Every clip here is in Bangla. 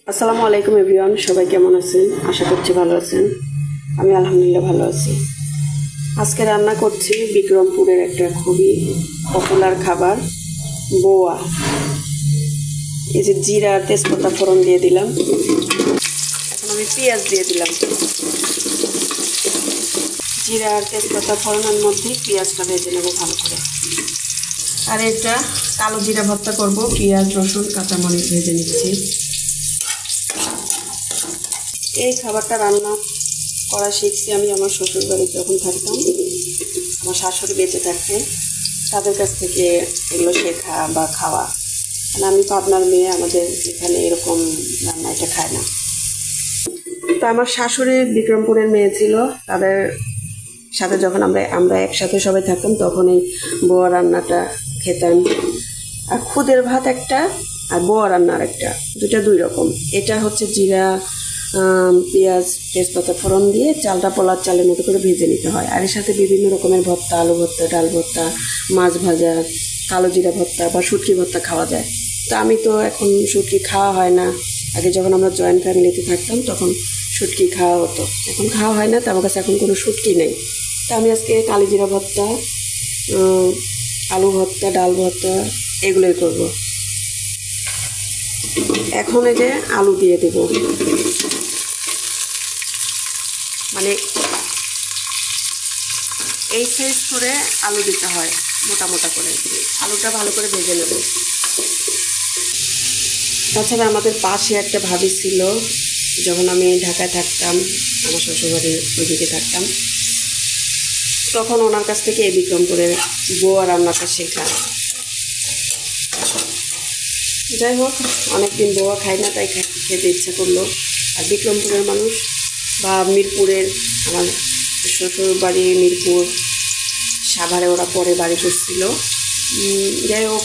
আসসালামু আলাইকুম এভরিওয়ান, সবাই কেমন আছেন? আশা করছি ভালো আছেন। আমি আলহামদুলিল্লাহ ভালো আছি। আজকে রান্না করছি বিক্রমপুরের একটা খুবই পপুলার খাবার বোয়া। এই যে জিরা আর তেজপাতা ফোড়ন দিয়ে দিলাম। এখন আমি পেঁয়াজ দিয়ে দিলাম। জিরা আর তেজপাতা ফোড়নের মধ্যে পেঁয়াজটা ভেজে নেব ভালো করে। আর এটা কালো জিরা ভর্তা করব। পেঁয়াজ, রসুন, কাঁচামরিচ ভেজে নিচ্ছি। এই খাবারটা রান্না করা শিখছি আমি আমার শ্বশুর বাড়িতে যখন থাকতাম। আমার শাশুড়ি বেঁচে থাকতে তাদের কাছ থেকে এগুলো শেখা বা খাওয়া। কারণ আমি পাবনার মেয়ে, আমাদের এখানে এরকম রান্না এটা খায় না। তো আমার শাশুড়ি বিক্রমপুরের মেয়ে ছিল, তাদের সাথে যখন আমরা একসাথে সবাই থাকতাম তখন এই বোয়া রান্নাটা খেতাম। আর খুদের ভাত একটা আর বোয়া রান্নার একটা, দুই রকম। এটা হচ্ছে জিরা, পেঁয়াজ, তেজপাতা ফোড়ন দিয়ে চালটা পোলার চালের মতো করে ভেজে নিতে হয়। আর এর সাথে বিভিন্ন রকমের ভর্তা, আলু ভর্তা, ডাল ভর্তা, মাছ ভাজা, কালো জিরা ভর্তা বা শুটকি ভর্তা খাওয়া যায়। তো আমি তো এখন শুটকি খাওয়া হয় না। আগে যখন আমরা জয়েন্ট ফ্যামিলিতে থাকতাম তখন শুটকি খাওয়া হতো, এখন খাওয়া হয় না। তো আমার কাছে এখন কোনো শুটকি নেই। তো আমি আজকে কালো জিরা ভর্তা, আলু ভর্তা, ডাল ভর্তা এগুলোই করব। এখন এই যে আলু দিয়ে দেব, মানে এই সাইজ করে আলু দিতে হয়, মোটা মোটা করে। আলুটা ভালো করে ভেজে নেব। তাছাড়া আমাদের পাশে একটা ভাবি ছিল, যখন আমি ঢাকায় থাকতাম, আমার শ্বশুরবাড়ির ওইদিকে থাকতাম, তখন ওনার কাছ থেকে এই বিক্রমপুরের বোয়া রান্নাটা শেখা। যাই হোক, অনেকদিন বোয়া খাই না, তাই খেতে ইচ্ছা করলো। আর বিক্রমপুরের মানুষ বা মিরপুরের, আমার শ্বশুর বাড়ি মিরপুর, সাভারে ওরা পরে বাড়ি করছিল। যাই হোক,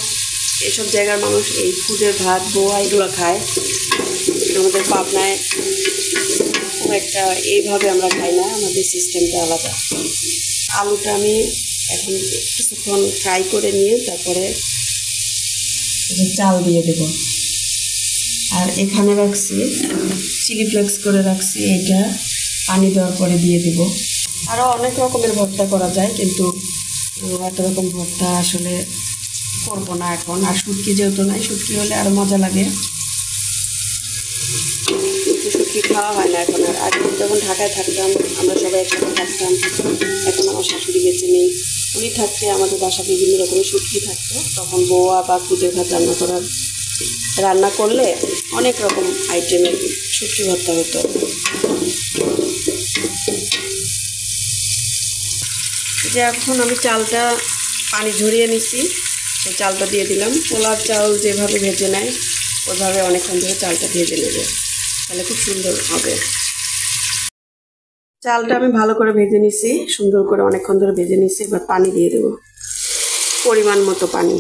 এসব জায়গার মানুষ এই খুদের ভাত, বোয়া এগুলো খায়। আমাদের পাবনায় খুব একটা এইভাবে আমরা খাই না, আমাদের সিস্টেমটা আলাদা। আলুটা আমি এখন কিছুক্ষণ ফ্রাই করে নিয়ে তারপরে চাল দিয়ে দেব। আর এখানে রাখছি চিলি ফ্লেক্স করে রাখছি, এটা পানি দেওয়ার পরে দিয়ে দেব। আরও অনেক রকমের ভর্তা করা যায়, কিন্তু এত রকম ভর্তা আসলে করবো না এখন। আর শুটকি যেহেতু নাই, শুটকি হলে আরও মজা লাগে। শুটকি খাওয়া হয় না এখন। আর আগে যখন ঢাকায় থাকতাম, আমরা সবাই একসাথে থাকতাম। এখন আমার শাশুড়ি বেঁচে নেই, উনি থাকতে আমাদের বাসা বিভিন্ন রকমের শুটকি থাকতো। তখন বোয়া বা খুদের ভাত রান্না করলে অনেক রকম আইটেমের শুটকি ভর্তা হতো। যে এখন আমি চালটা পানি ঝরিয়ে নিছি, সেই চালটা দিয়ে দিলাম। পোলার চাল যেভাবে ভেজে নেয় ওইভাবে অনেকক্ষণ ধরে চালটা ভেজে নেবে, তাহলে খুব সুন্দর হবে। চালটা আমি ভালো করে ভেজে নিছি, সুন্দর করে অনেকক্ষণ ধরে ভেজে নিছি। এবার পানি দিয়ে দেব, পরিমাণ মতো পানি।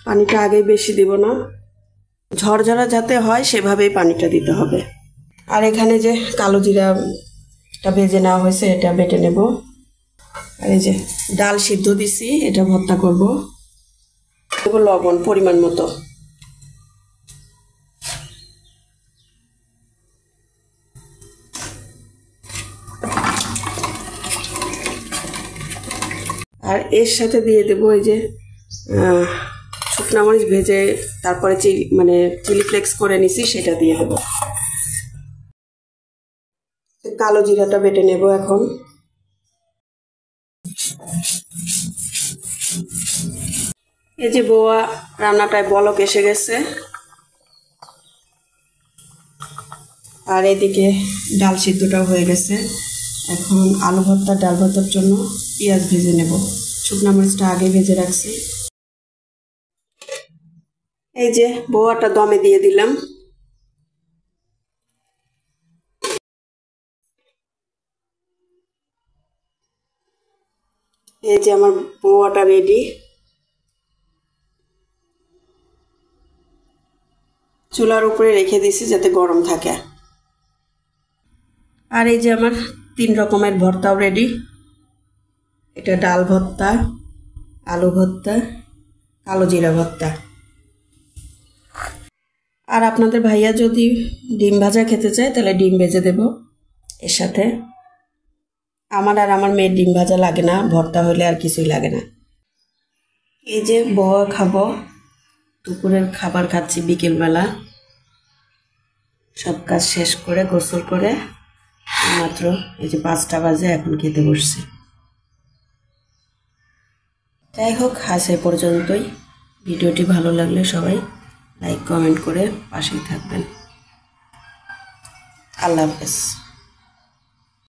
পানিটা আগে বেশি দেব না, ঝরঝরা যাতে হয় সেভাবেই পানিটা দিতে হবে। আর এখানে যে কালো জিরাটা ভেজে নেওয়া হয়েছে, এটা বেটে নেব। আর এই যে ডাল সিদ্ধ দিছি, এটা ভর্তা করব। দেব লবণ পরিমাণ মতো। আর এর সাথে দিয়ে দেব এই যে শুকনো মরিচ ভেজে তারপরে চিলি ফ্লেক্স করে নিছি, সেটা দিয়ে দেব। কালো জিরাটা বেটে নেব এখন। এই যে বোয়া রান্নাটায় বলক এসে গেছে। আর এদিকে ডাল সিদ্ধটাও হয়ে গেছে। এখন আলু ভর্তা, ডাল ভর্তার জন্য পেঁয়াজ ভেজে নেব। শুকনো মরিচটা আগে ভেজে রাখছি। এই যে বোয়াটা দমে দিয়ে দিলাম। এই যে আমার বোয়াটা রেডি। চুলার উপরে রেখে দিছি যাতে গরম থাকে। আর এই যে আমার 3 রকমের ভর্তাও রেডি। এটা ডাল ভর্তা, আলু ভর্তা, কালো জিরা ভর্তা। আর আপনাদের ভাইয়া যদি ডিম ভাজা খেতে চায় তাহলে ডিম ভেজে দেব এর সাথে। আমার আর আমার মেয়ের ডিম ভাজা লাগে না, ভর্তা হলে আর কিছুই লাগে না। এই যে বউয়া খাবো, দুপুরের খাবার খাচ্ছি বিকেলবেলা। সব কাজ শেষ করে গোসল করে মাত্র এই যে 5টা বাজে, এখন খেতে বসছি। যাই হোক, আজ এ পর্যন্তই। ভিডিওটি ভালো লাগলে সবাই লাইক কমেন্ট করে পাশেই থাকবেন। আল্লাহ হাফেজ।